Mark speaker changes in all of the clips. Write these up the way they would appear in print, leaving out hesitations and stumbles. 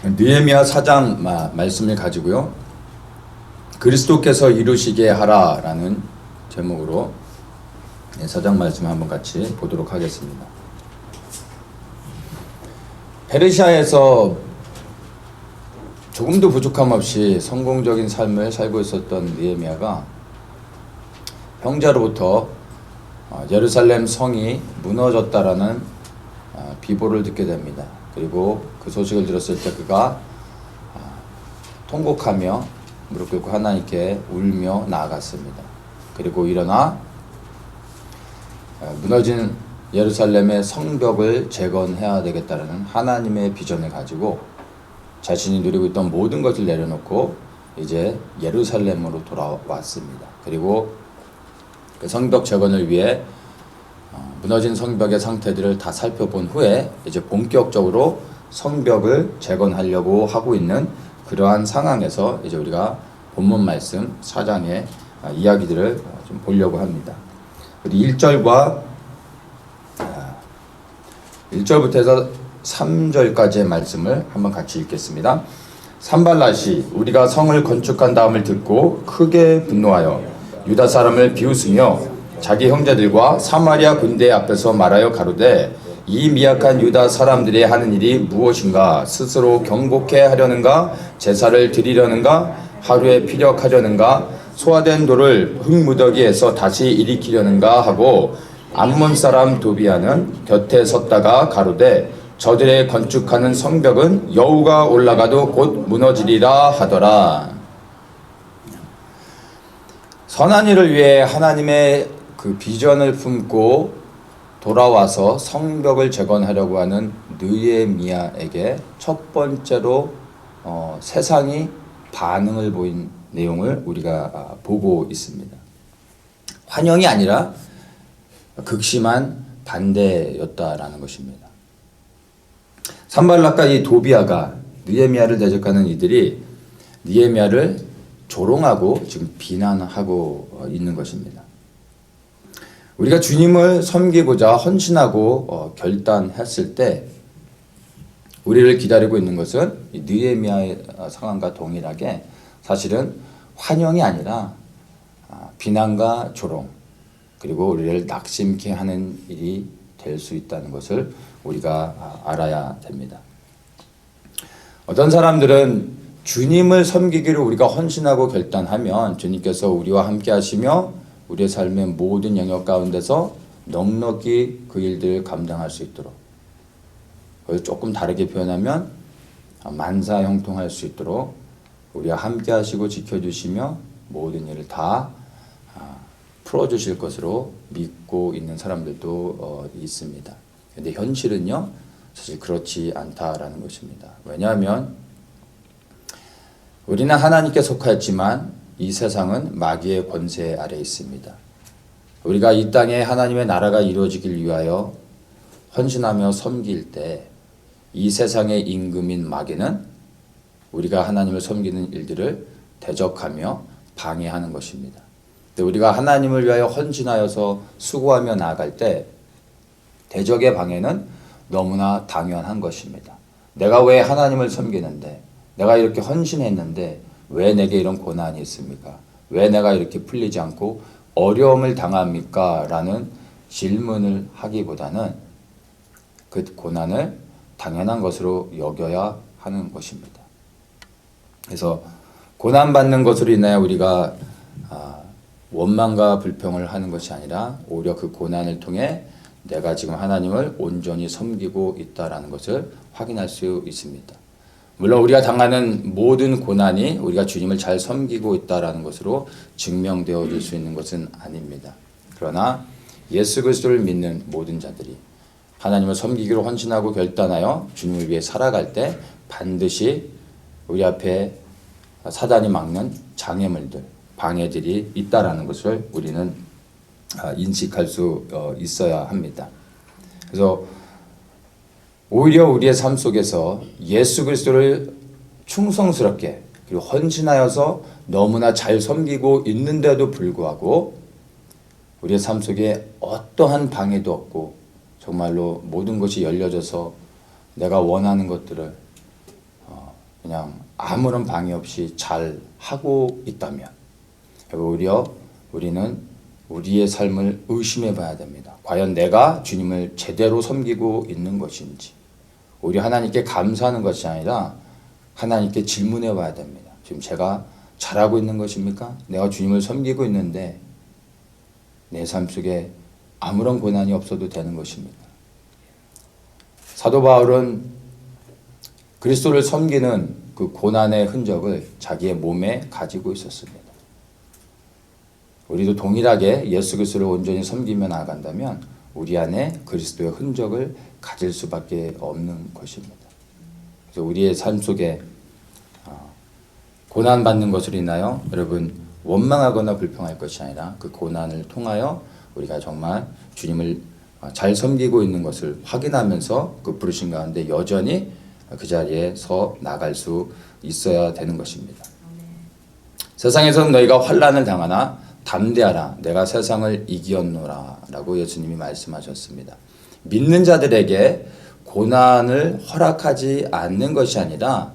Speaker 1: 느헤미야 4장 말씀을 가지고요. 그리스도께서 이루시게 하라라는 제목으로 4장 말씀을 한번 같이 보도록 하겠습니다. 페르시아에서 조금도 부족함 없이 성공적인 삶을 살고 있었던 느헤미야가 형제로부터 예루살렘 성이 무너졌다라는 비보를 듣게 됩니다. 그리고 그 소식을 들었을 때 그가 통곡하며 무릎 꿇고 하나님께 울며 나아갔습니다. 그리고 일어나 무너진 예루살렘의 성벽을 재건해야 되겠다는 하나님의 비전을 가지고 자신이 누리고 있던 모든 것을 내려놓고 이제 예루살렘으로 돌아왔습니다. 그리고 그 성벽 재건을 위해 무너진 성벽의 상태들을 다 살펴본 후에 이제 본격적으로 성벽을 재건하려고 하고 있는 그러한 상황에서 이제 우리가 본문 말씀 4장의 이야기들을 좀 보려고 합니다. 우리 1절부터 해서 3절까지의 말씀을 한번 같이 읽겠습니다. 산발랏이 우리가 성을 건축한 다음을 듣고 크게 분노하여 유다 사람을 비웃으며 자기 형제들과 사마리아 군대 앞에서 말하여 가로되 이 미약한 유다 사람들이 하는 일이 무엇인가? 스스로 경복해 하려는가? 제사를 드리려는가? 하루에 피력하려는가? 소화된 돌을 흙무더기에서 다시 일으키려는가? 하고 암몬 사람 도비아는 곁에 섰다가 가로되 저들의 건축하는 성벽은 여우가 올라가도 곧 무너지리라 하더라. 선한 일을 위해 하나님의 그 비전을 품고 돌아와서 성벽을 재건하려고 하는 느헤미야에게 첫 번째로 세상이 반응을 보인 내용을 우리가 보고 있습니다. 환영이 아니라 극심한 반대였다라는 것입니다. 산발랏과 이 도비아가 느헤미야를 대적하는 이들이 느헤미야를 조롱하고 지금 비난하고 있는 것입니다. 우리가 주님을 섬기고자 헌신하고 결단했을 때 우리를 기다리고 있는 것은 느헤미야의 상황과 동일하게 사실은 환영이 아니라 비난과 조롱 그리고 우리를 낙심케 하는 일이 될 수 있다는 것을 우리가 알아야 됩니다. 어떤 사람들은 주님을 섬기기를 우리가 헌신하고 결단하면 주님께서 우리와 함께 하시며 우리의 삶의 모든 영역 가운데서 넉넉히 그 일들을 감당할 수 있도록 그걸 조금 다르게 표현하면 만사형통할 수 있도록 우리와 함께 하시고 지켜주시며 모든 일을 다 풀어주실 것으로 믿고 있는 사람들도 있습니다. 그런데 현실은요 사실 그렇지 않다라는 것입니다. 왜냐하면 우리는 하나님께 속하였지만 이 세상은 마귀의 권세 아래 있습니다. 우리가 이 땅에 하나님의 나라가 이루어지길 위하여 헌신하며 섬길 때 이 세상의 임금인 마귀는 우리가 하나님을 섬기는 일들을 대적하며 방해하는 것입니다. 우리가 하나님을 위하여 헌신하여서 수고하며 나아갈 때 대적의 방해는 너무나 당연한 것입니다. 내가 왜 하나님을 섬기는데 내가 이렇게 헌신했는데 왜 내게 이런 고난이 있습니까? 왜 내가 이렇게 풀리지 않고 어려움을 당합니까? 라는 질문을 하기보다는 그 고난을 당연한 것으로 여겨야 하는 것입니다. 그래서 고난받는 것으로 인하여 우리가 원망과 불평을 하는 것이 아니라 오히려 그 고난을 통해 내가 지금 하나님을 온전히 섬기고 있다는 것을 확인할 수 있습니다. 물론 우리가 당하는 모든 고난이 우리가 주님을 잘 섬기고 있다는 것으로 증명되어질 수 있는 것은 아닙니다. 그러나 예수 그리스도를 믿는 모든 자들이 하나님을 섬기기로 헌신하고 결단하여 주님을 위해 살아갈 때 반드시 우리 앞에 사단이 막는 장애물들, 방해들이 있다라는 것을 우리는 인식할 수 있어야 합니다. 그래서 오히려 우리의 삶 속에서 예수 그리스도를 충성스럽게 그리고 헌신하여서 너무나 잘 섬기고 있는데도 불구하고 우리의 삶 속에 어떠한 방해도 없고 정말로 모든 것이 열려져서 내가 원하는 것들을 그냥 아무런 방해 없이 잘 하고 있다면 오히려 우리는 우리의 삶을 의심해 봐야 됩니다. 과연 내가 주님을 제대로 섬기고 있는 것인지. 오히려 하나님께 감사하는 것이 아니라 하나님께 질문해 봐야 됩니다. 지금 제가 잘하고 있는 것입니까? 내가 주님을 섬기고 있는데 내 삶 속에 아무런 고난이 없어도 되는 것입니까? 사도 바울은 그리스도를 섬기는 그 고난의 흔적을 자기의 몸에 가지고 있었습니다. 우리도 동일하게 예수 그리스도를 온전히 섬기며 나아간다면 우리 안에 그리스도의 흔적을 가질 수밖에 없는 것입니다. 그래서 우리의 삶 속에 고난받는 것으로 인하여 여러분 원망하거나 불평할 것이 아니라 그 고난을 통하여 우리가 정말 주님을 잘 섬기고 있는 것을 확인하면서 그 부르신 가운데 여전히 그 자리에 서 나갈 수 있어야 되는 것입니다. 세상에서는 너희가 환난을 당하나 담대하라 내가 세상을 이기었노라 라고 예수님이 말씀하셨습니다. 믿는 자들에게 고난을 허락하지 않는 것이 아니라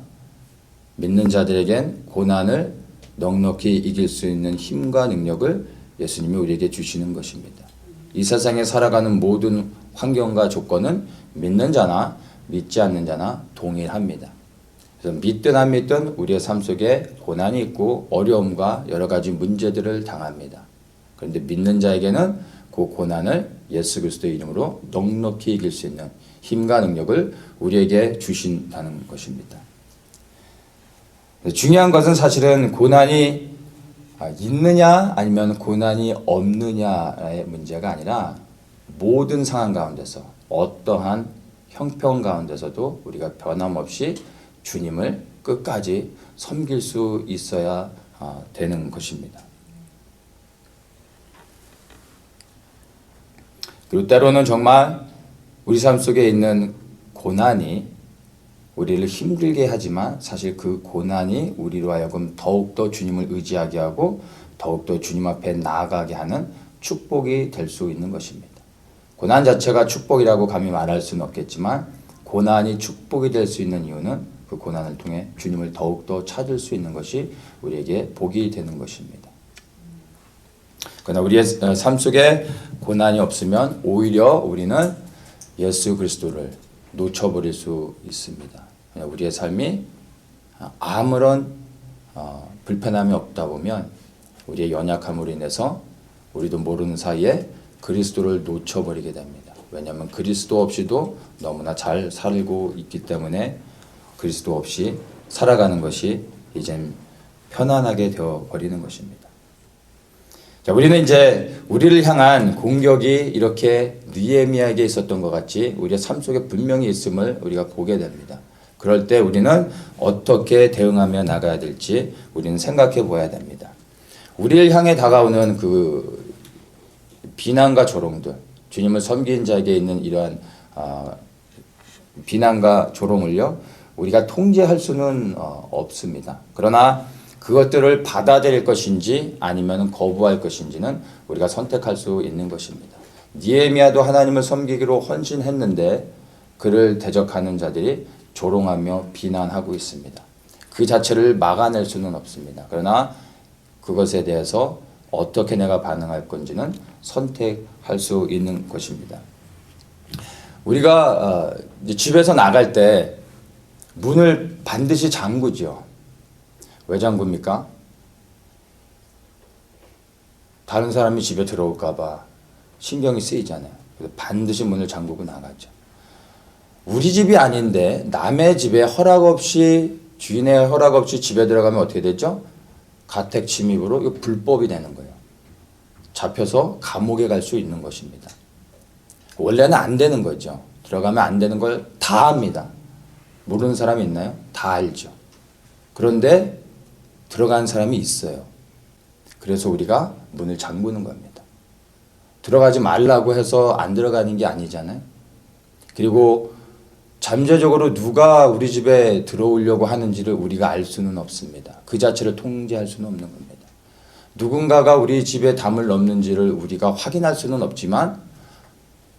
Speaker 1: 믿는 자들에겐 고난을 넉넉히 이길 수 있는 힘과 능력을 예수님이 우리에게 주시는 것입니다. 이 세상에 살아가는 모든 환경과 조건은 믿는 자나 믿지 않는 자나 동일합니다. 그래서 믿든 안 믿든 우리의 삶 속에 고난이 있고 어려움과 여러 가지 문제들을 당합니다. 그런데 믿는 자에게는 그 고난을 예수 그리스도의 이름으로 넉넉히 이길 수 있는 힘과 능력을 우리에게 주신다는 것입니다. 중요한 것은 사실은 고난이 있느냐 아니면 고난이 없느냐의 문제가 아니라 모든 상황 가운데서 어떠한 형편 가운데서도 우리가 변함없이 주님을 끝까지 섬길 수 있어야 되는 것입니다. 그리고 때로는 정말 우리 삶 속에 있는 고난이 우리를 힘들게 하지만 사실 그 고난이 우리로 하여금 더욱더 주님을 의지하게 하고 더욱더 주님 앞에 나아가게 하는 축복이 될 수 있는 것입니다. 고난 자체가 축복이라고 감히 말할 수는 없겠지만 고난이 축복이 될 수 있는 이유는 그 고난을 통해 주님을 더욱더 찾을 수 있는 것이 우리에게 복이 되는 것입니다. 그러나 우리의 삶 속에 고난이 없으면 오히려 우리는 예수 그리스도를 놓쳐버릴 수 있습니다. 우리의 삶이 아무런 불편함이 없다 보면 우리의 연약함으로 인해서 우리도 모르는 사이에 그리스도를 놓쳐버리게 됩니다. 왜냐하면 그리스도 없이도 너무나 잘 살고 있기 때문에 그리스도 없이 살아가는 것이 이젠 편안하게 되어버리는 것입니다. 자, 우리는 이제 우리를 향한 공격이 이렇게 느헤미야에게 있었던 것 같이 우리의 삶 속에 분명히 있음을 우리가 보게 됩니다. 그럴 때 우리는 어떻게 대응하며 나가야 될지 우리는 생각해 보아야 됩니다. 우리를 향해 다가오는 그 비난과 조롱들, 주님을 섬긴 자에게 있는 이러한 비난과 조롱을요, 우리가 통제할 수는 없습니다. 그러나 그것들을 받아들일 것인지 아니면 거부할 것인지는 우리가 선택할 수 있는 것입니다. 느헤미야도 하나님을 섬기기로 헌신했는데 그를 대적하는 자들이 조롱하며 비난하고 있습니다. 그 자체를 막아낼 수는 없습니다. 그러나 그것에 대해서 어떻게 내가 반응할 건지는 선택할 수 있는 것입니다. 우리가 집에서 나갈 때 문을 반드시 잠그죠. 왜 잠굽니까? 다른 사람이 집에 들어올까 봐 신경이 쓰이잖아요. 그래서 반드시 문을 잠그고 나가죠. 우리 집이 아닌데 남의 집에 허락 없이, 주인의 허락 없이 집에 들어가면 어떻게 되죠? 가택 침입으로 이거 불법이 되는 거예요. 잡혀서 감옥에 갈 수 있는 것입니다. 원래는 안 되는 거죠. 들어가면 안 되는 걸 다 압니다. 모르는 사람이 있나요? 다 알죠. 그런데 들어가는 사람이 있어요. 그래서 우리가 문을 잠그는 겁니다. 들어가지 말라고 해서 안 들어가는 게 아니잖아요. 그리고 잠재적으로 누가 우리 집에 들어오려고 하는지를 우리가 알 수는 없습니다. 그 자체를 통제할 수는 없는 겁니다. 누군가가 우리 집에 담을 넘는지를 우리가 확인할 수는 없지만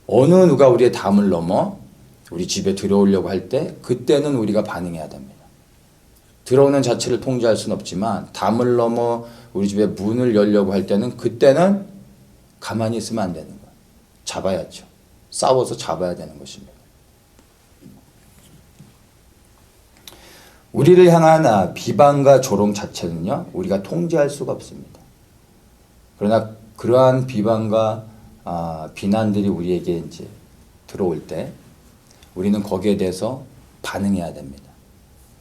Speaker 1: 어느 누가 우리의 담을 넘어 우리 집에 들어오려고 할 때 그때는 우리가 반응해야 됩니다. 들어오는 자체를 통제할 수는 없지만 담을 넘어 우리 집에 문을 열려고 할 때는 그때는 가만히 있으면 안 되는 거예요. 잡아야죠. 싸워서 잡아야 되는 것입니다. 우리를 향한 비방과 조롱 자체는요, 우리가 통제할 수가 없습니다. 그러나 그러한 비방과 비난들이 우리에게 이제 들어올 때 우리는 거기에 대해서 반응해야 됩니다.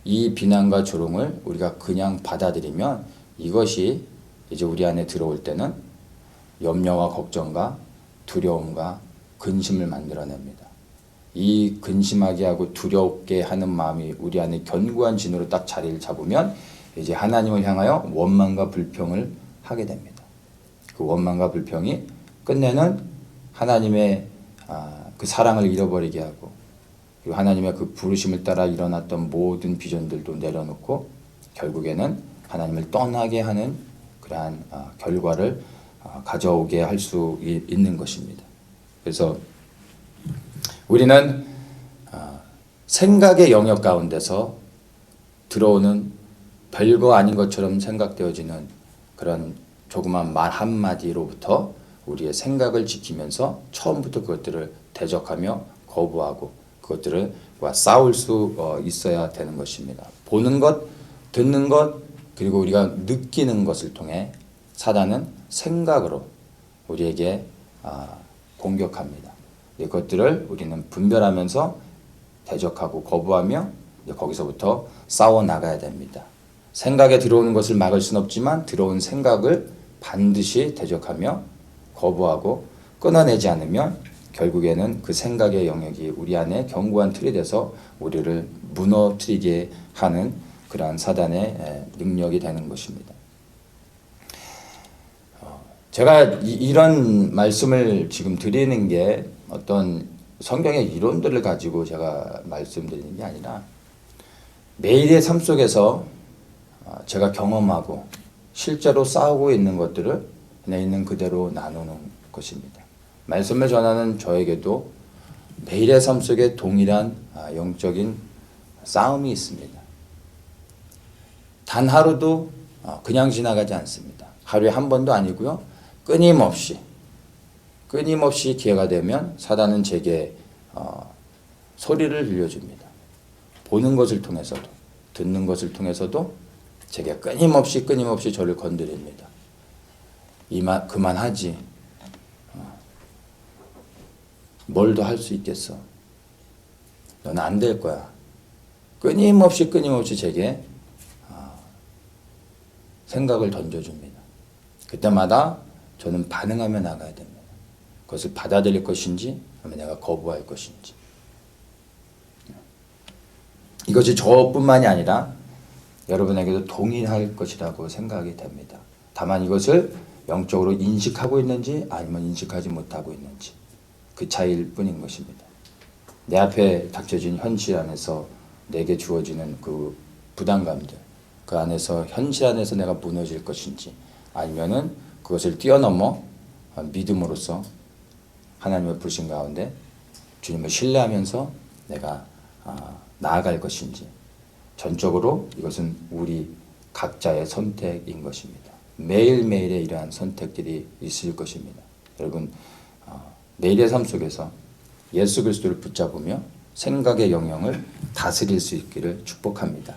Speaker 1: 이 비난과 조롱을 우리가 그냥 받아들이면 이것이 이제 우리 안에 들어올 때는 염려와 걱정과 두려움과 근심을 만들어냅니다. 이 근심하게 하고 두렵게 하는 마음이 우리 안에 견고한 진으로 딱 자리를 잡으면 이제 하나님을 향하여 원망과 불평을 하게 됩니다. 그 원망과 불평이 끝내는 하나님의 그 사랑을 잃어버리게 하고, 그리고 하나님의 그 부르심을 따라 일어났던 모든 비전들도 내려놓고 결국에는 하나님을 떠나게 하는 그러한 결과를 가져오게 할 수 있는 것입니다. 그래서 우리는 생각의 영역 가운데서 들어오는 별거 아닌 것처럼 생각되어지는 그런 조그만 말 한마디로부터 우리의 생각을 지키면서 처음부터 그것들을 대적하며 거부하고 그것들과 싸울 수 있어야 되는 것입니다. 보는 것, 듣는 것, 그리고 우리가 느끼는 것을 통해 사단은 생각으로 우리에게 공격합니다. 이것들을 우리는 분별하면서 대적하고 거부하며 거기서부터 싸워 나가야 됩니다. 생각에 들어오는 것을 막을 수는 없지만 들어온 생각을 반드시 대적하며 거부하고 끊어내지 않으면 결국에는 그 생각의 영역이 우리 안에 견고한 틀이 돼서 우리를 무너뜨리게 하는 그러한 사단의 능력이 되는 것입니다. 제가 이런 말씀을 지금 드리는 게 어떤 성경의 이론들을 가지고 제가 말씀드리는 게 아니라 매일의 삶 속에서 제가 경험하고 실제로 싸우고 있는 것들을 그냥 있는 그대로 나누는 것입니다. 말씀을 전하는 저에게도 매일의 삶 속에 동일한 영적인 싸움이 있습니다. 단 하루도 그냥 지나가지 않습니다. 하루에 한 번도 아니고요. 끊임없이 기회가 되면 사단은 제게 소리를 들려줍니다. 보는 것을 통해서도 듣는 것을 통해서도 제게 끊임없이 저를 건드립니다. 그만하지. 뭘 더 할 수 있겠어. 너는 안 될 거야. 끊임없이 제게 생각을 던져줍니다. 그때마다 저는 반응하며 나가야 됩니다. 그것을 받아들일 것인지 아니면 내가 거부할 것인지. 이것이 저뿐만이 아니라 여러분에게도 동일할 것이라고 생각이 됩니다. 다만 이것을 영적으로 인식하고 있는지 아니면 인식하지 못하고 있는지 그 차이일 뿐인 것입니다. 내 앞에 닥쳐진 현실 안에서 내게 주어지는 그 부담감들, 그 안에서 현실 안에서 내가 무너질 것인지 아니면은 그것을 뛰어넘어 믿음으로써 하나님의 부르심 가운데 주님을 신뢰하면서 내가 나아갈 것인지, 전적으로 이것은 우리 각자의 선택인 것입니다. 매일매일의 이러한 선택들이 있을 것입니다. 여러분, 매일의 삶 속에서 예수 그리스도를 붙잡으며 생각의 영역을 다스릴 수 있기를 축복합니다.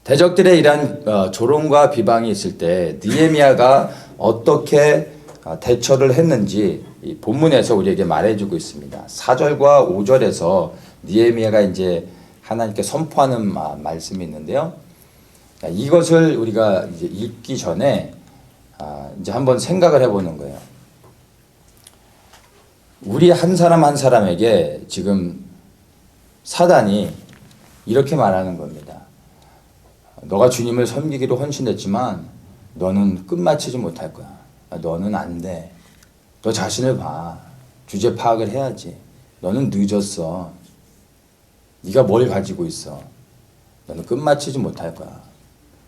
Speaker 1: 대적들의 이러한 조롱과 비방이 있을 때 느헤미야가 어떻게 대처를 했는지 이 본문에서 우리에게 말해주고 있습니다. 4절과 5절에서 느헤미야가 이제 하나님께 선포하는 말씀이 있는데요. 이것을 우리가 이제 읽기 전에 이제 한번 생각을 해보는 거예요. 우리 한 사람 한 사람에게 지금 사단이 이렇게 말하는 겁니다. 너가 주님을 섬기기로 헌신했지만 너는 끝마치지 못할 거야. 너는 안 돼. 너 자신을 봐. 주제 파악을 해야지. 너는 늦었어. 네가 뭘 가지고 있어. 너는 끝마치지 못할 거야.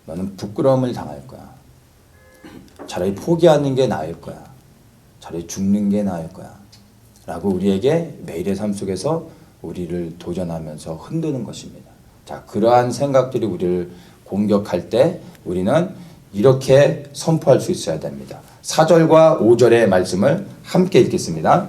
Speaker 1: 너는 부끄러움을 당할 거야. 차라리 포기하는 게 나을 거야. 차라리 죽는 게 나을 거야. 라고 우리에게 매일의 삶 속에서 우리를 도전하면서 흔드는 것입니다. 자, 그러한 생각들이 우리를 공격할 때 우리는 이렇게 선포할 수 있어야 됩니다. 4절과 5절의 말씀을 함께 읽겠습니다.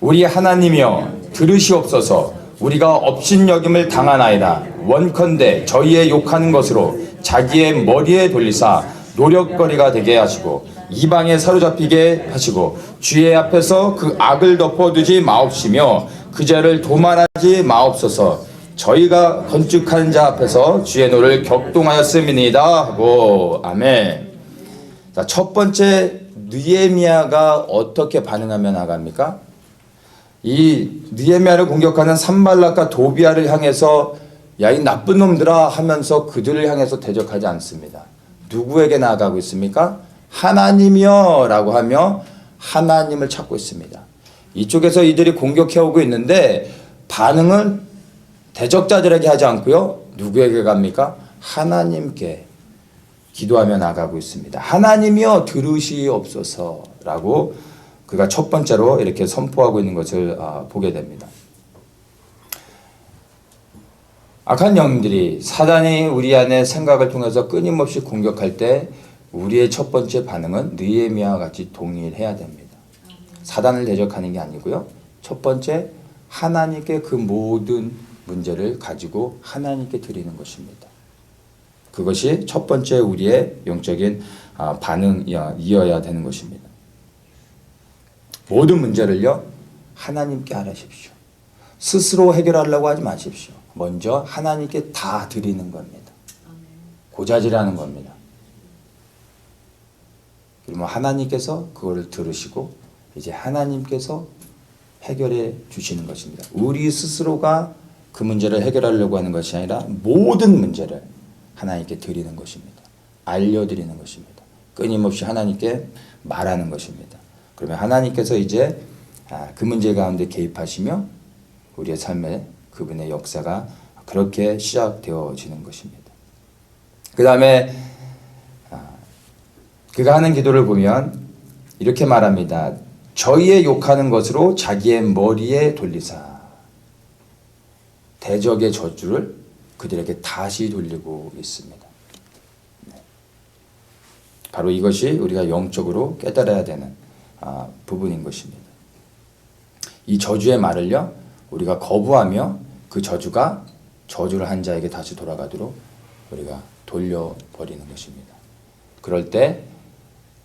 Speaker 1: 우리 하나님이여 들으시옵소서. 우리가 업신여김을 당하나이다. 원컨대 저희의 욕하는 것으로 자기의 머리에 돌리사 노력거리가 되게 하시고 이방에 사로잡히게 하시고 주의 앞에서 그 악을 덮어두지 마옵시며 그 죄를 도말하지 마옵소서. 저희가 건축하는 자 앞에서 주의 노를 격동하였음이니이다 하고 아멘. 자, 첫 번째 느헤미야가 어떻게 반응하며 나갑니까? 이 느헤미야를 공격하는 산발락과 도비아를 향해서 야, 이 나쁜 놈들아 하면서 그들을 향해서 대적하지 않습니다. 누구에게 나아가고 있습니까? 하나님이여 라고 하며 하나님을 찾고 있습니다. 이쪽에서 이들이 공격해오고 있는데 반응은 대적자들에게 하지 않고요. 누구에게 갑니까? 하나님께 기도하며 나가고 있습니다. 하나님이여 들으시옵소서라고 그가 첫 번째로 이렇게 선포하고 있는 것을 보게 됩니다. 악한 영들이 사단이 우리 안에 생각을 통해서 끊임없이 공격할 때 우리의 첫 번째 반응은 느헤미야와 같이 동일해야 됩니다. 사단을 대적하는 게 아니고요. 첫 번째 하나님께 그 모든 문제를 가지고 하나님께 드리는 것입니다. 그것이 첫 번째 우리의 영적인 반응이어야 되는 것입니다. 모든 문제를요 하나님께 하십시오. 스스로 해결하려고 하지 마십시오. 먼저 하나님께 다 드리는 겁니다. 고자질하는 겁니다. 그러면 하나님께서 그거를 들으시고 이제 하나님께서 해결해 주시는 것입니다. 우리 스스로가 그 문제를 해결하려고 하는 것이 아니라 모든 문제를 하나님께 드리는 것입니다. 알려드리는 것입니다. 끊임없이 하나님께 말하는 것입니다. 그러면 하나님께서 이제 그 문제 가운데 개입하시며 우리의 삶에 그분의 역사가 그렇게 시작되어지는 것입니다. 그 다음에 그가 하는 기도를 보면 이렇게 말합니다. 저희의 욕하는 것으로 자기의 머리에 돌리사 대적의 저주를 그들에게 다시 돌리고 있습니다. 바로 이것이 우리가 영적으로 깨달아야 되는 부분인 것입니다. 이 저주의 말을요 우리가 거부하며 그 저주가 저주를 한 자에게 다시 돌아가도록 우리가 돌려버리는 것입니다. 그럴 때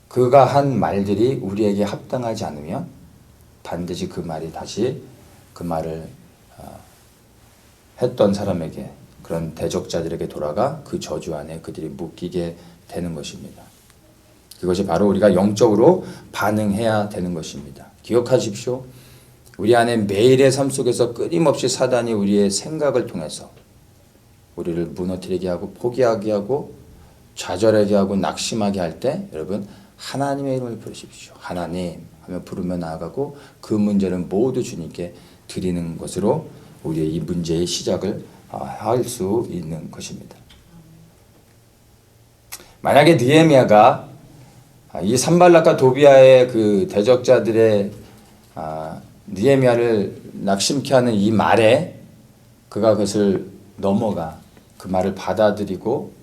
Speaker 1: 그가 한 말들이 우리에게 합당하지 않으면 반드시 그 말이 다시 그 말을 했던 사람에게 그런 대적자들에게 돌아가 그 저주 안에 그들이 묶이게 되는 것입니다. 그것이 바로 우리가 영적으로 반응해야 되는 것입니다. 기억하십시오. 우리 안에 매일의 삶 속에서 끊임없이 사단이 우리의 생각을 통해서 우리를 무너뜨리게 하고 포기하게 하고 좌절하게 하고 낙심하게 할 때 여러분 하나님의 이름을 부르십시오. 하나님 하며 부르며 나아가고 그 문제를 모두 주님께 드리는 것으로 우리의 이 문제의 시작을 할 수 있는 것입니다. 만약에 느헤미야가 이 산발락과 도비아의 그 대적자들의 느헤미야를 낙심케 하는 이 말에 그가 그것을 넘어가 그 말을 받아들이고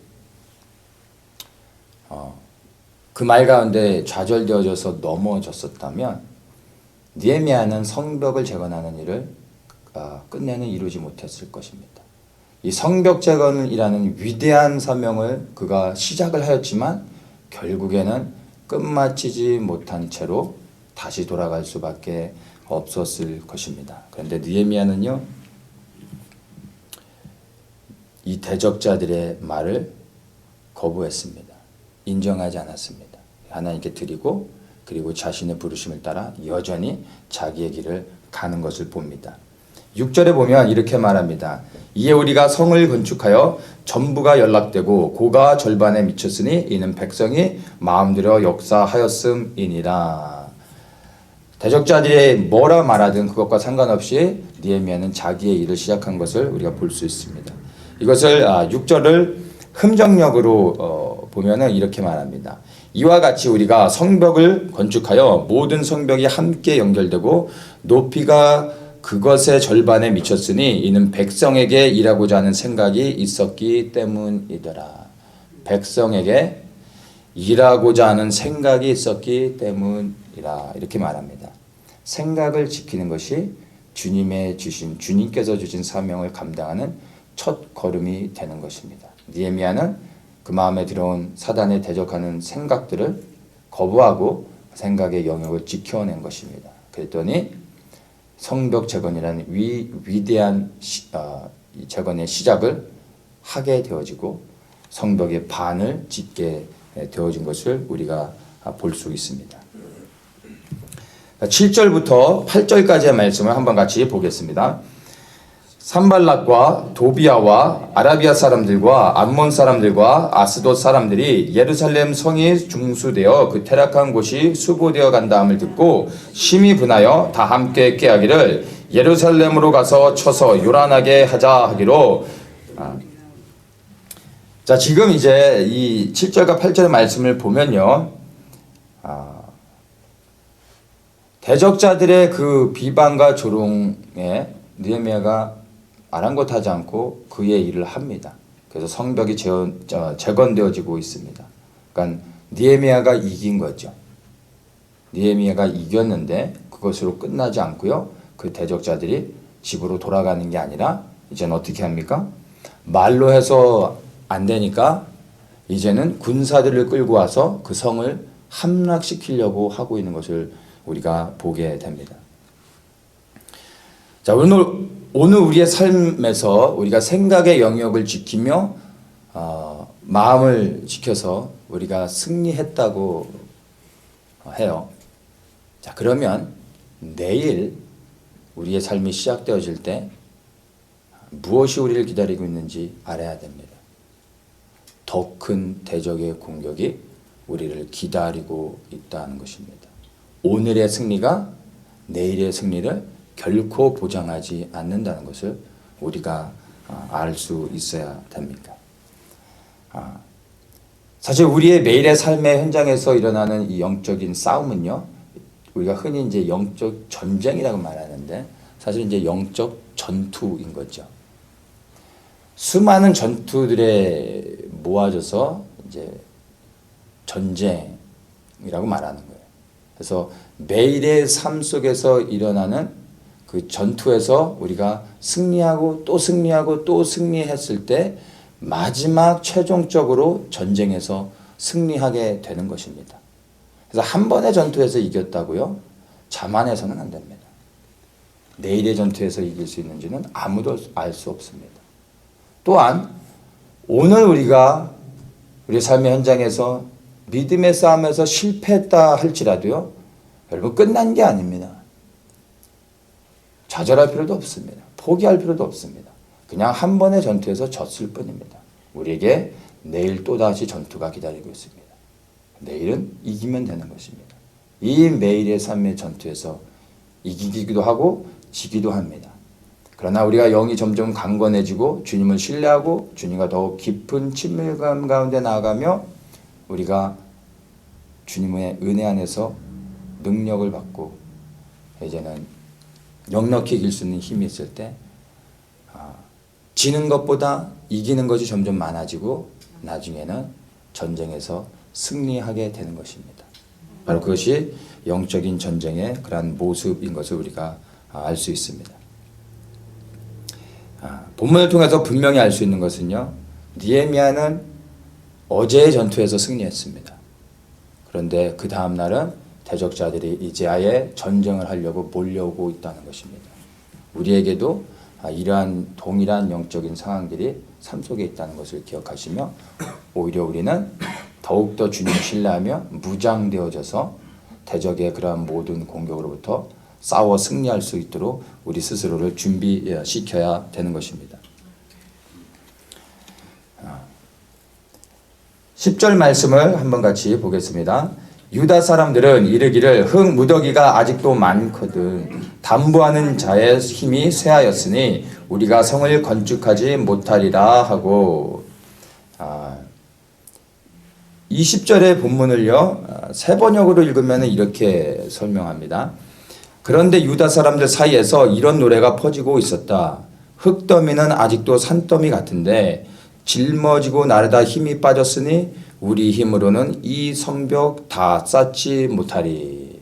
Speaker 1: 그 말 가운데 좌절되어져서 넘어졌었다면 느헤미야는 성벽을 재건하는 일을 끝내는 이루지 못했을 것입니다. 이 성벽 재건이라는 위대한 사명을 그가 시작을 하였지만 결국에는 끝마치지 못한 채로 다시 돌아갈 수밖에 없었을 것입니다. 그런데 느헤미야는요 이 대적자들의 말을 거부했습니다. 인정하지 않았습니다. 하나님께 드리고 그리고 자신의 부르심을 따라 여전히 자기의 길을 가는 것을 봅니다. 6절에 보면 이렇게 말합니다. 이에 우리가 성을 건축하여 전부가 연락되고 고가 절반에 미쳤으니 이는 백성이 마음들여 역사하였음이니라. 대적자들이 뭐라 말하든 그것과 상관없이 느헤미야는 자기의 일을 시작한 것을 우리가 볼 수 있습니다. 이것을 6절을 흠정력으로 보면은 이렇게 말합니다. 이와 같이 우리가 성벽을 건축하여 모든 성벽이 함께 연결되고 높이가 그것의 절반에 미쳤으니 이는 백성에게 일하고자 하는 생각이 있었기 때문이더라. 백성에게 일하고자 하는 생각이 있었기 때문이라 이렇게 말합니다. 생각을 지키는 것이 주님께서 주신 사명을 감당하는 첫 걸음이 되는 것입니다. 느헤미야는 그 마음에 들어온 사단에 대적하는 생각들을 거부하고 생각의 영역을 지켜낸 것입니다. 그랬더니 성벽 재건이라는 위대한 재건의 시작을 하게 되어지고 성벽의 반을 짓게 되어진 것을 우리가 볼 수 있습니다. 7절부터 8절까지의 말씀을 한번 같이 보겠습니다. 산발락과 도비아와 아라비아 사람들과 암몬 사람들과 아스돗 사람들이 예루살렘 성이 중수되어 그 퇴락한 곳이 수보되어 간다함을 듣고 심히 분하여 다 함께 꾀하기를 예루살렘으로 가서 쳐서 요란하게 하자 하기로. 자, 지금 이제 이 7절과 8절의 말씀을 보면요, 대적자들의 그 비방과 조롱에 느헤미야가 아랑곳하지 않고 그의 일을 합니다. 그래서 성벽이 재건되어지고 있습니다. 그러니까 느헤미야가 이긴 거죠. 느헤미야가 이겼는데 그것으로 끝나지 않고요, 그 대적자들이 집으로 돌아가는 게 아니라 이제는 어떻게 합니까? 말로 해서 안 되니까 이제는 군사들을 끌고 와서 그 성을 함락시키려고 하고 있는 것을 우리가 보게 됩니다. 자, 오늘 우리의 삶에서 우리가 생각의 영역을 지키며 마음을 지켜서 우리가 승리했다고 해요. 자, 그러면 내일 우리의 삶이 시작되어질 때 무엇이 우리를 기다리고 있는지 알아야 됩니다. 더 큰 대적의 공격이 우리를 기다리고 있다는 것입니다. 오늘의 승리가 내일의 승리를 결코 보장하지 않는다는 것을 우리가 알 수 있어야 됩니다. 사실 우리의 매일의 삶의 현장에서 일어나는 이 영적인 싸움은요, 우리가 흔히 이제 영적 전쟁이라고 말하는데 사실 이제 영적 전투인 거죠. 수많은 전투들에 모아져서 이제 전쟁이라고 말하는 거예요. 그래서 매일의 삶 속에서 일어나는 그 전투에서 우리가 승리하고 또 승리하고 또 승리했을 때 마지막 최종적으로 전쟁에서 승리하게 되는 것입니다. 그래서 한 번의 전투에서 이겼다고요? 자만해서는 안 됩니다. 내일의 전투에서 이길 수 있는지는 아무도 알 수 없습니다. 또한 오늘 우리가 우리 삶의 현장에서 믿음의 싸움에서 실패했다 할지라도요, 여러분 끝난 게 아닙니다. 좌절할 필요도 없습니다. 포기할 필요도 없습니다. 그냥 한 번의 전투에서 졌을 뿐입니다. 우리에게 내일 또다시 전투가 기다리고 있습니다. 내일은 이기면 되는 것입니다. 이 매일의 삶의 전투에서 이기기도 하고 지기도 합니다. 그러나 우리가 영이 점점 강건해지고 주님을 신뢰하고 주님과 더욱 깊은 친밀감 가운데 나아가며 우리가 주님의 은혜 안에서 능력을 받고 이제는 넉넉히 이길 수 있는 힘이 있을 때 지는 것보다 이기는 것이 점점 많아지고 나중에는 전쟁에서 승리하게 되는 것입니다. 바로 그것이 영적인 전쟁의 그러한 모습인 것을 우리가 알 수 있습니다. 본문을 통해서 분명히 알 수 있는 것은요, 느헤미야는 어제의 전투에서 승리했습니다. 그런데 그 다음 날은 대적자들이 이제 아예 전쟁을 하려고 몰려오고 있다는 것입니다. 우리에게도 이러한 동일한 영적인 상황들이 삶 속에 있다는 것을 기억하시며 오히려 우리는 더욱더 주님을 신뢰하며 무장되어져서 대적의 그러한 모든 공격으로부터 싸워 승리할 수 있도록 우리 스스로를 준비시켜야 되는 것입니다. 10절 말씀을 한번 같이 보겠습니다. 유다 사람들은 이르기를 흙 무더기가 아직도 많거든 담보하는 자의 힘이 쇠하였으니 우리가 성을 건축하지 못하리라 하고, 20절의 본문을요, 세 번역으로 읽으면 이렇게 설명합니다. 그런데 유다 사람들 사이에서 이런 노래가 퍼지고 있었다. 흙더미는 아직도 산더미 같은데 짊어지고 나르다 힘이 빠졌으니 우리 힘으로는 이 성벽 다 쌓지 못하리.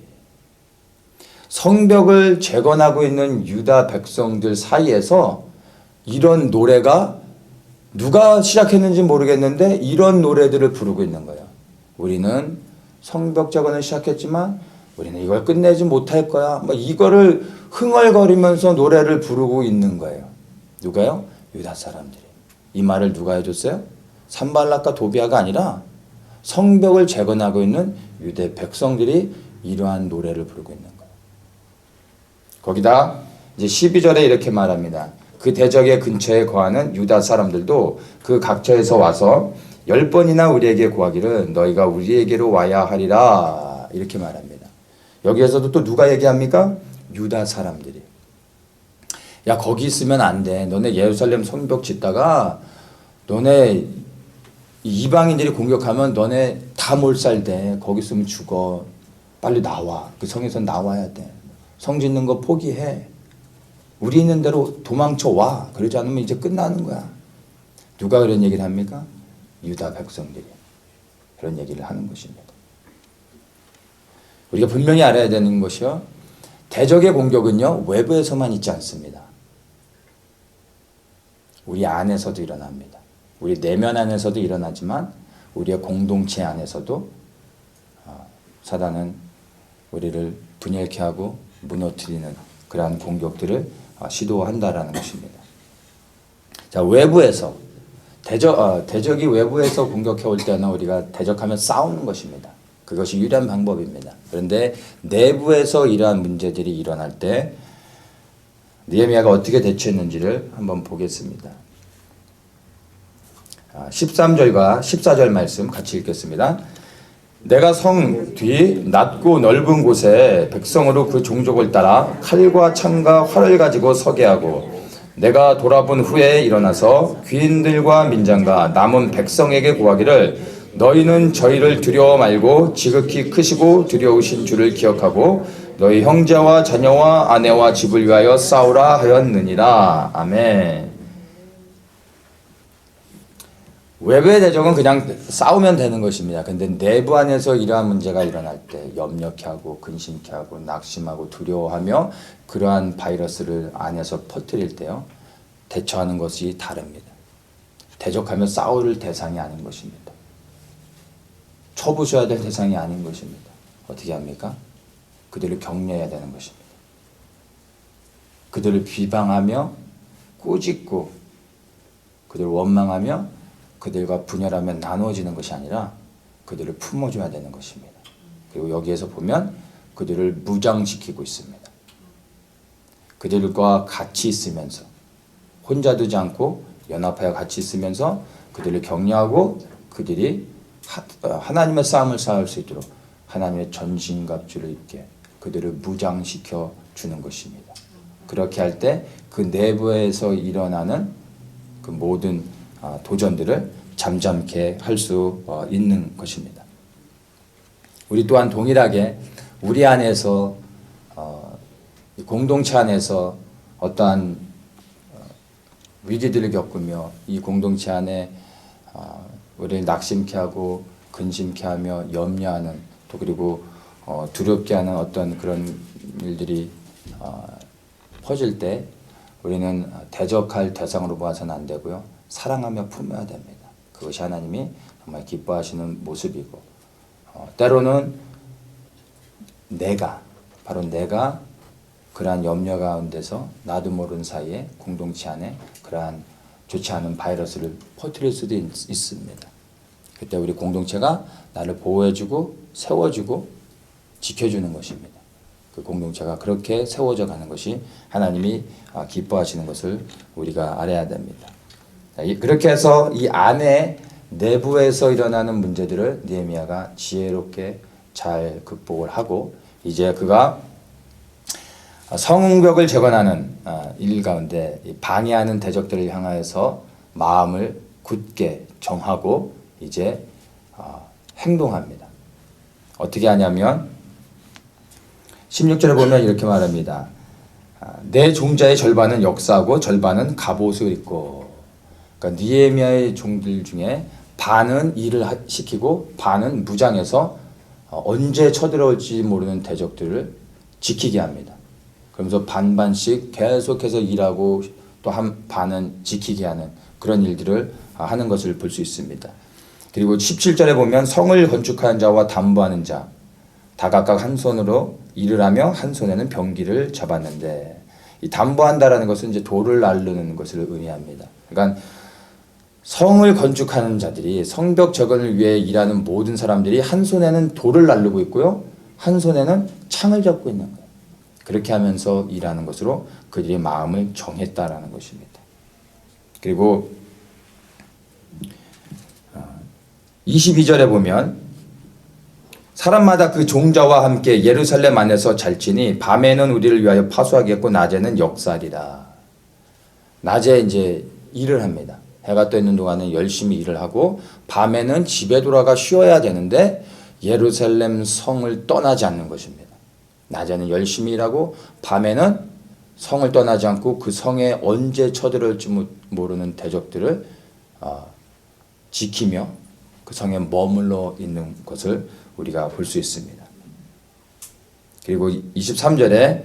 Speaker 1: 성벽을 재건하고 있는 유다 백성들 사이에서 이런 노래가 누가 시작했는지 모르겠는데 이런 노래들을 부르고 있는 거예요. 우리는 성벽 재건을 시작했지만 우리는 이걸 끝내지 못할 거야. 뭐 이거를 흥얼거리면서 노래를 부르고 있는 거예요. 누가요? 유다 사람들이. 이 말을 누가 해줬어요? 산발락과 도비아가 아니라 성벽을 재건하고 있는 유대 백성들이 이러한 노래를 부르고 있는 거예요. 거기다 이제 12절에 이렇게 말합니다. 그 대적의 근처에 거하는 유다 사람들도 그 각처에서 와서 10번이나 우리에게 구하기를 너희가 우리에게로 와야 하리라 이렇게 말합니다. 여기에서도 또 누가 얘기합니까? 유다 사람들이. 야 거기 있으면 안 돼. 너네 예루살렘 성벽 짓다가 너네 이방인들이 공격하면 너네 다 몰살돼. 거기 있으면 죽어. 빨리 나와. 그 성에서 나와야 돼. 성 짓는 거 포기해. 우리 있는 대로 도망쳐 와. 그러지 않으면 이제 끝나는 거야. 누가 그런 얘기를 합니까? 유다 백성들이 그런 얘기를 하는 것입니다. 우리가 분명히 알아야 되는 것이요. 대적의 공격은요. 외부에서만 있지 않습니다. 우리 안에서도 일어납니다. 우리 내면 안에서도 일어나지만 우리의 공동체 안에서도 사단은 우리를 분열케 하고 무너뜨리는 그러한 공격들을 시도한다라는 것입니다. 자, 외부에서 대적이 외부에서 공격해 올 때는 우리가 대적하면 싸우는 것입니다. 그것이 유일한 방법입니다. 그런데 내부에서 이러한 문제들이 일어날 때 느헤미야가 어떻게 대처했는지를 한번 보겠습니다. 13절과 14절 말씀 같이 읽겠습니다. 내가 성 뒤 낮고 넓은 곳에 백성으로 그 종족을 따라 칼과 창과 활을 가지고 서게 하고 내가 돌아본 후에 일어나서 귀인들과 민장과 남은 백성에게 구하기를 너희는 저희를 두려워 말고 지극히 크시고 두려우신 주를 기억하고 너희 형제와 자녀와 아내와 집을 위하여 싸우라 하였느니라. 아멘. 외부의 대적은 그냥 싸우면 되는 것입니다. 근데 내부 안에서 이러한 문제가 일어날 때 염려케 하고 근심케 하고 낙심하고 두려워하며 그러한 바이러스를 안에서 퍼뜨릴 때요. 대처하는 것이 다릅니다. 대적하며 싸울 대상이 아닌 것입니다. 쳐부셔야 될 대상이 아닌 것입니다. 어떻게 합니까? 그들을 격려해야 되는 것입니다. 그들을 비방하며 꾸짖고 그들을 원망하며 그들과 분열하며 나누어지는 것이 아니라 그들을 품어줘야 되는 것입니다. 그리고 여기에서 보면 그들을 무장시키고 있습니다. 그들과 같이 있으면서 혼자 두지 않고 연합하여 같이 있으면서 그들을 격려하고 그들이 하나님의 싸움을 싸울 수 있도록 하나님의 전신갑주를 입게 그들을 무장시켜 주는 것입니다. 그렇게 할 때 그 내부에서 일어나는 그 모든 도전들을 잠잠케 할 수 있는 것입니다. 우리 또한 동일하게 우리 안에서 공동체 안에서 어떠한 위기들을 겪으며 이 공동체 안에 우리를 낙심케 하고 근심케 하며 염려하는 또 그리고 두렵게 하는 어떤 그런 일들이 퍼질 때 우리는 대적할 대상으로 봐서는 안 되고요. 사랑하며 품어야 됩니다. 그것이 하나님이 정말 기뻐하시는 모습이고 때로는 바로 내가 그러한 염려 가운데서 나도 모르는 사이에 공동체 안에 그러한 좋지 않은 바이러스를 퍼뜨릴 수도 있습니다. 그때 우리 공동체가 나를 보호해주고 세워주고 지켜주는 것입니다. 그 공동체가 그렇게 세워져 가는 것이 하나님이 기뻐하시는 것을 우리가 알아야 됩니다. 그렇게 해서 이 안에 내부에서 일어나는 문제들을 느헤미야가 지혜롭게 잘 극복을 하고 이제 그가 성벽을 재건하는 일 가운데 방해하는 대적들을 향하여서 마음을 굳게 정하고 이제 행동합니다. 어떻게 하냐면 16절에 보면 이렇게 말합니다. 내 종자의 절반은 역사하고 절반은 갑옷을 입고. 그러니까 느헤미야의 종들 중에 반은 일을 시키고 반은 무장해서 언제 쳐들어올지 모르는 대적들을 지키게 합니다. 그러면서 반반씩 계속해서 일하고 또 한 반은 지키게 하는 그런 일들을 하는 것을 볼 수 있습니다. 그리고 17절에 보면 성을 건축하는 자와 담보하는 자 다 각각 한 손으로 일을 하며 한 손에는 병기를 잡았는데, 이 담보한다라는 것은 이제 돌을 나르는 것을 의미합니다. 그러니까 성을 건축하는 자들이, 성벽 재건을 위해 일하는 모든 사람들이 한 손에는 돌을 나르고 있고요, 한 손에는 창을 잡고 있는 거예요. 그렇게 하면서 일하는 것으로 그들이 마음을 정했다라는 것입니다. 그리고 22절에 보면 사람마다 그 종자와 함께 예루살렘 안에서 잘지니 밤에는 우리를 위하여 파수하겠고 낮에는 역사리라. 낮에 이제 일을 합니다. 해가 떠 있는 동안은 열심히 일을 하고 밤에는 집에 돌아가 쉬어야 되는데 예루살렘 성을 떠나지 않는 것입니다. 낮에는 열심히 일하고 밤에는 성을 떠나지 않고 그 성에 언제 쳐들어올지 모르는 대적들을 지키며 그 성에 머물러 있는 것을 우리가 볼 수 있습니다. 그리고 23절에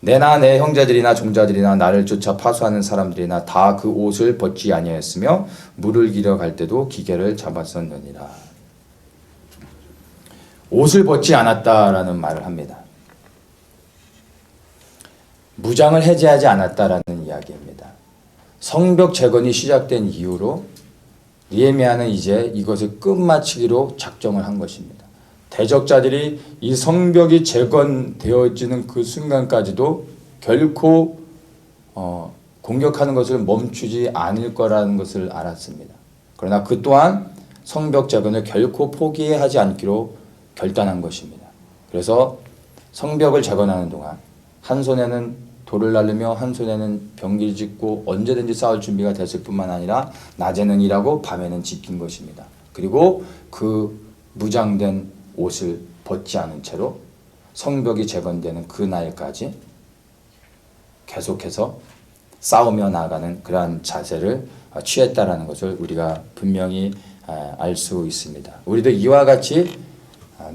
Speaker 1: 내나 내 형제들이나 종자들이나 나를 쫓아 파수하는 사람들이나 다 그 옷을 벗지 아니하였으며 물을 기러 갈 때도 기계를 잡았었느니라. 옷을 벗지 않았다라는 말을 합니다. 무장을 해제하지 않았다라는 이야기입니다. 성벽 재건이 시작된 이후로 느헤미야는 이제 이것을 끝마치기로 작정을 한 것입니다. 대적자들이 이 성벽이 재건되어지는 그 순간까지도 결코 공격하는 것을 멈추지 않을 거라는 것을 알았습니다. 그러나 그 또한 성벽 재건을 결코 포기하지 않기로 결단한 것입니다. 그래서 성벽을 재건하는 동안 한 손에는 돌을 나르며 한 손에는 병기를 짚고 언제든지 싸울 준비가 됐을 뿐만 아니라 낮에는 일하고 밤에는 지킨 것입니다. 그리고 그 무장된 옷을 벗지 않은 채로 성벽이 재건되는 그 날까지 계속해서 싸우며 나아가는 그러한 자세를 취했다라는 것을 우리가 분명히 알 수 있습니다. 우리도 이와 같이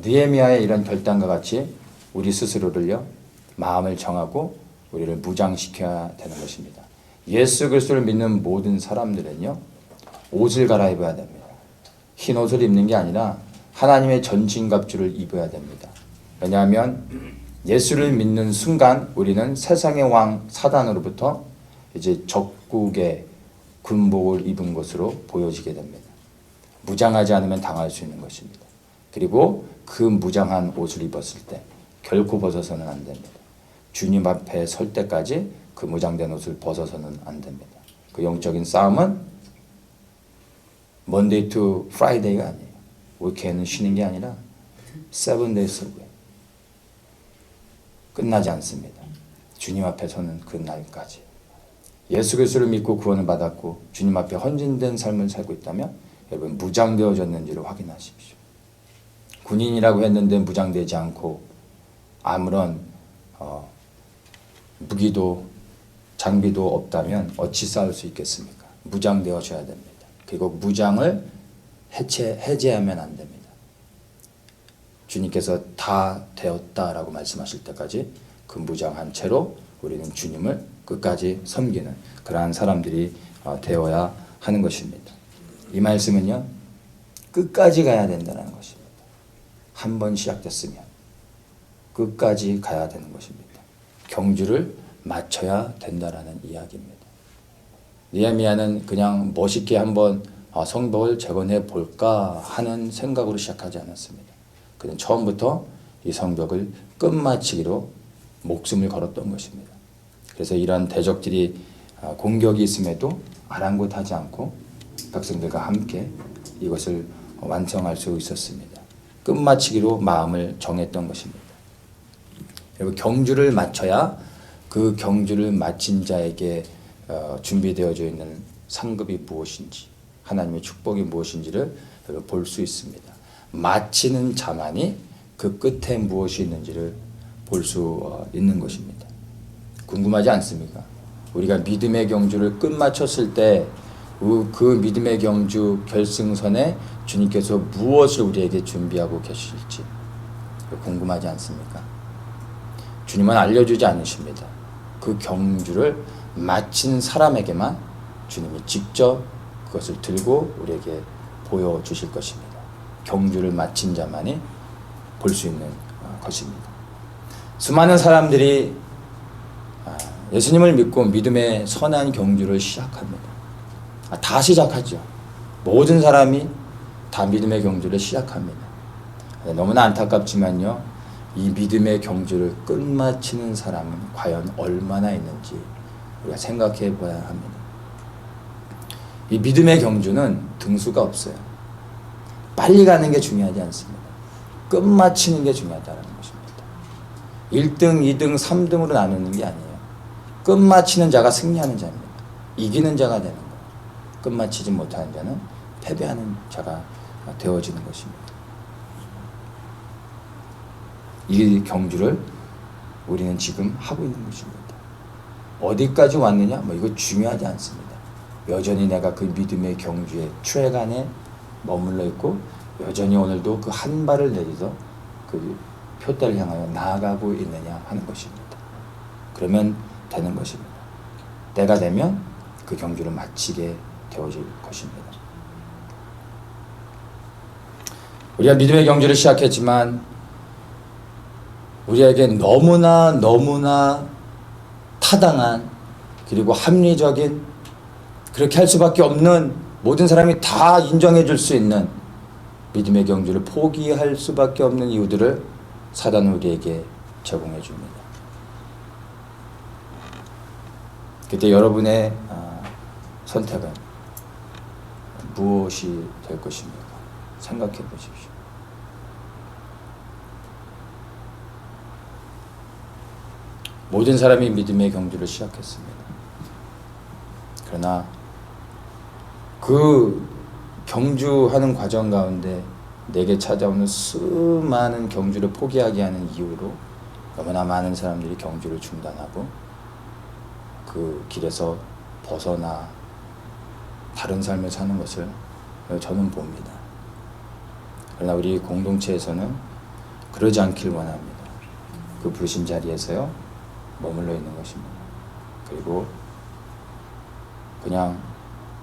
Speaker 1: 느헤미야의 이런 결단과 같이 우리 스스로를요 마음을 정하고 우리를 무장시켜야 되는 것입니다. 예수 그리스도를 믿는 모든 사람들은요 옷을 갈아입어야 됩니다. 흰 옷을 입는 게 아니라 하나님의 전신갑주를 입어야 됩니다. 왜냐하면 예수를 믿는 순간 우리는 세상의 왕 사단으로부터 이제 적국의 군복을 입은 것으로 보여지게 됩니다. 무장하지 않으면 당할 수 있는 것입니다. 그리고 그 무장한 옷을 입었을 때 결코 벗어서는 안 됩니다. 주님 앞에 설 때까지 그 무장된 옷을 벗어서는 안 됩니다. 그 영적인 싸움은 Monday to Friday가 아니에요. 위켄은 쉬는 게 아니라 7 days a week. 끝나지 않습니다. 주님 앞에 서는 그 날까지. 예수 그리스도를 믿고 구원을 받았고 주님 앞에 헌신된 삶을 살고 있다면 여러분 무장되어졌는지를 확인하십시오. 군인이라고 했는데 무장되지 않고 아무런 무기도 장비도 없다면 어찌 싸울 수 있겠습니까? 무장되어져야 됩니다. 그리고 무장을 해제하면 안 됩니다. 주님께서 다 되었다라고 말씀하실 때까지 그 무장한 채로 우리는 주님을 끝까지 섬기는 그러한 사람들이 되어야 하는 것입니다. 이 말씀은요 끝까지 가야 된다는 것입니다. 한 번 시작됐으면 끝까지 가야 되는 것입니다. 경주를 마쳐야 된다라는 이야기입니다. 느헤미야는 그냥 멋있게 한번 성벽을 재건해 볼까 하는 생각으로 시작하지 않았습니다. 그는 처음부터 이 성벽을 끝마치기로 목숨을 걸었던 것입니다. 그래서 이러한 대적들이 공격이 있음에도 아랑곳하지 않고 백성들과 함께 이것을 완성할 수 있었습니다. 끝마치기로 마음을 정했던 것입니다. 그리고 경주를 마쳐야 그 경주를 마친 자에게 준비되어져 있는 상급이 무엇인지 하나님의 축복이 무엇인지를 볼 수 있습니다. 마치는 자만이 그 끝에 무엇이 있는지를 볼 수 있는 것입니다. 궁금하지 않습니까? 우리가 믿음의 경주를 끝마쳤을 때 그 믿음의 경주 결승선에 주님께서 무엇을 우리에게 준비하고 계실지 궁금하지 않습니까? 주님은 알려주지 않으십니다. 그 경주를 마친 사람에게만 주님이 직접 그것을 들고 우리에게 보여주실 것입니다. 경주를 마친 자만이 볼 수 있는 것입니다. 수많은 사람들이 예수님을 믿고 믿음의 선한 경주를 시작합니다. 다 시작하죠. 모든 사람이 다 믿음의 경주를 시작합니다. 너무나 안타깝지만요, 이 믿음의 경주를 끝마치는 사람은 과연 얼마나 있는지 우리가 생각해 봐야 합니다. 이 믿음의 경주는 등수가 없어요. 빨리 가는 게 중요하지 않습니다. 끝마치는 게 중요하다는 것입니다. 1등, 2등, 3등으로 나누는 게 아니에요. 끝마치는 자가 승리하는 자입니다. 이기는 자가 되는 거예요. 끝마치지 못하는 자는 패배하는 자가 되어지는 것입니다. 이 경주를 우리는 지금 하고 있는 것입니다. 어디까지 왔느냐? 이거 중요하지 않습니다. 여전히 내가 그 믿음의 경주의 출애간에 머물러 있고 여전히 오늘도 그 한 발을 내딛어 그 표대를 향하여 나아가고 있느냐 하는 것입니다. 그러면 되는 것입니다. 때가 되면 그 경주를 마치게 되어질 것입니다. 우리가 믿음의 경주를 시작했지만 우리에게 너무나 타당한 그리고 합리적인 그렇게 할 수밖에 없는 모든 사람이 다 인정해 줄 수 있는 믿음의 경주를 포기할 수밖에 없는 이유들을 사단은 우리에게 제공해 줍니다. 그때 여러분의 선택은 무엇이 될 것입니까? 생각해 보십시오. 모든 사람이 믿음의 경주를 시작했습니다. 그러나 그 경주하는 과정 가운데 내게 찾아오는 수많은 경주를 포기하게 하는 이유로 너무나 많은 사람들이 경주를 중단하고 그 길에서 벗어나 다른 삶을 사는 것을 저는 봅니다. 그러나 우리 공동체에서는 그러지 않길 원합니다. 그 부르신 자리에서요 머물러 있는 것입니다. 그리고 그냥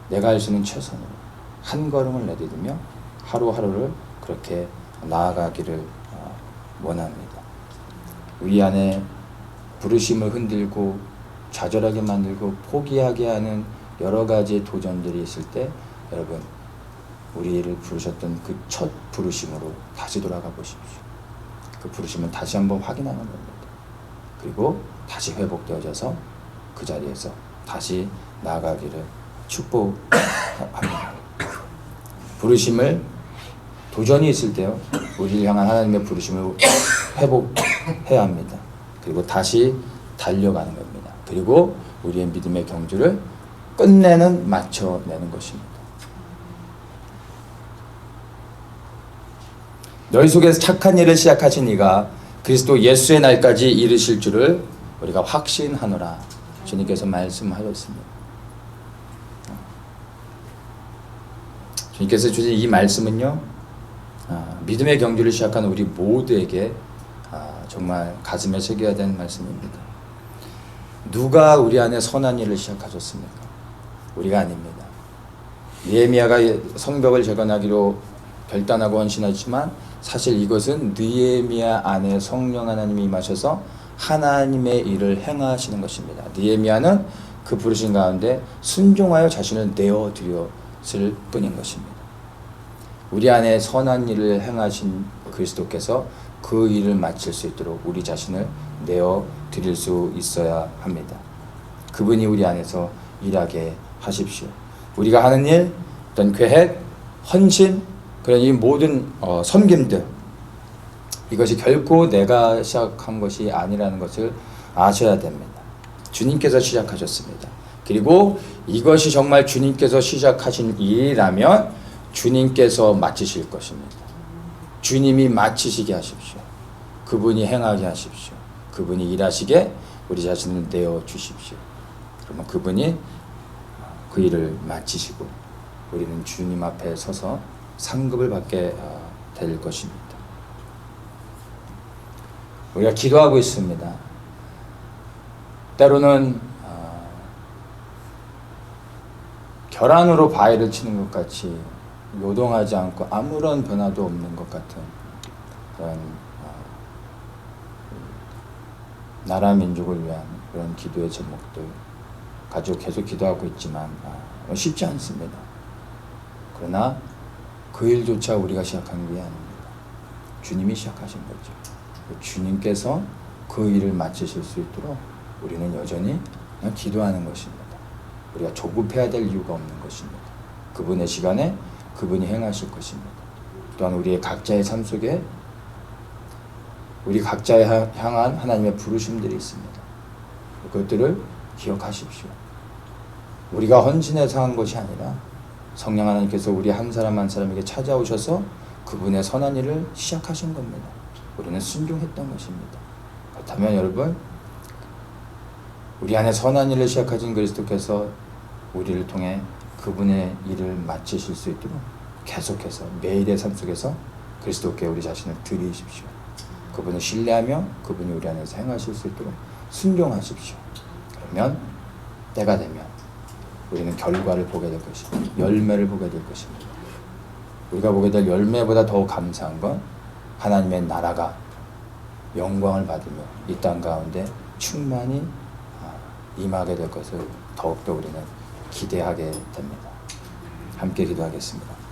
Speaker 1: 내가 할 수 있는 최선으로 한 걸음을 내딛으며 하루하루를 그렇게 나아가기를 원합니다. 우리 안에 부르심을 흔들고 좌절하게 만들고 포기하게 하는 여러 가지 도전들이 있을 때 여러분 우리를 부르셨던 그 첫 부르심으로 다시 돌아가 보십시오. 그 부르심을 다시 한번 확인하는 겁니다. 그리고 다시 회복되어져서 그 자리에서 다시 나아가기를 축복합니다. 부르심을 도전이 있을 때요 우리를 향한 하나님의 부르심을 회복해야 합니다. 그리고 다시 달려가는 겁니다. 그리고 우리의 믿음의 경주를 마쳐내는 것입니다. 너희 속에서 착한 일을 시작하신 이가 그리스도 예수의 날까지 이르실 줄을 우리가 확신하노라 주님께서 말씀하셨습니다. 주님께서 주신 이 말씀은요 믿음의 경주를 시작한 우리 모두에게 정말 가슴에 새겨야 되는 말씀입니다. 누가 우리 안에 선한 일을 시작하셨습니까? 우리가 아닙니다. 느헤미야가 성벽을 재건하기로 결단하고 헌신하지만 사실 이것은 느헤미야 안에 성령 하나님이 임하셔서 하나님의 일을 행하시는 것입니다. 느헤미야는 그 부르신 가운데 순종하여 자신을 내어드렸을 뿐인 것입니다. 우리 안에 선한 일을 행하신 그리스도께서 그 일을 마칠 수 있도록 우리 자신을 내어드릴 수 있어야 합니다. 그분이 우리 안에서 일하게 하십시오. 우리가 하는 일, 어떤 계획, 헌신, 그런 이 모든 섬김들 이것이 결코 내가 시작한 것이 아니라는 것을 아셔야 됩니다. 주님께서 시작하셨습니다. 그리고 이것이 정말 주님께서 시작하신 일이라면 주님께서 마치실 것입니다. 주님이 마치시게 하십시오. 그분이 행하게 하십시오. 그분이 일하시게 우리 자신을 내어 주십시오. 그러면 그분이 그 일을 마치시고 우리는 주님 앞에 서서 상급을 받게 될 것입니다. 우리가 기도하고 있습니다. 때로는 계란으로 바위를 치는 것 같이 요동하지 않고 아무런 변화도 없는 것 같은 그런 나라 민족을 위한 그런 기도의 제목들 가지고 계속 기도하고 있지만 쉽지 않습니다. 그러나 그 일조차 우리가 시작한 게 아닙니다. 주님이 시작하신 거죠. 주님께서 그 일을 마치실 수 있도록 우리는 여전히 그냥 기도하는 것입니다. 우리가 조급해야 될 이유가 없는 것입니다. 그분의 시간에 그분이 행하실 것입니다. 또한 우리의 각자의 삶 속에 우리 각자에 향한 하나님의 부르심들이 있습니다. 그것들을 기억하십시오. 우리가 헌신해서 한 것이 아니라 성령 하나님께서 우리 한 사람 한 사람에게 찾아오셔서 그분의 선한 일을 시작하신 겁니다. 우리는 순종했던 것입니다. 그렇다면 여러분, 우리 안에 선한 일을 시작하신 그리스도께서 우리를 통해 그분의 일을 마치실 수 있도록 계속해서 매일의 삶 속에서 그리스도께 우리 자신을 드리십시오. 그분을 신뢰하며 그분이 우리 안에서 행하실 수 있도록 순종하십시오. 그러면 때가 되면 우리는 결과를 보게 될 것입니다. 열매를 보게 될 것입니다. 우리가 보게 될 열매보다 더 감사한 건 하나님의 나라가 영광을 받으며 이 땅 가운데 충만히 임하게 될 것을 더욱더 우리는 기대하게 됩니다. 함께 기도하겠습니다.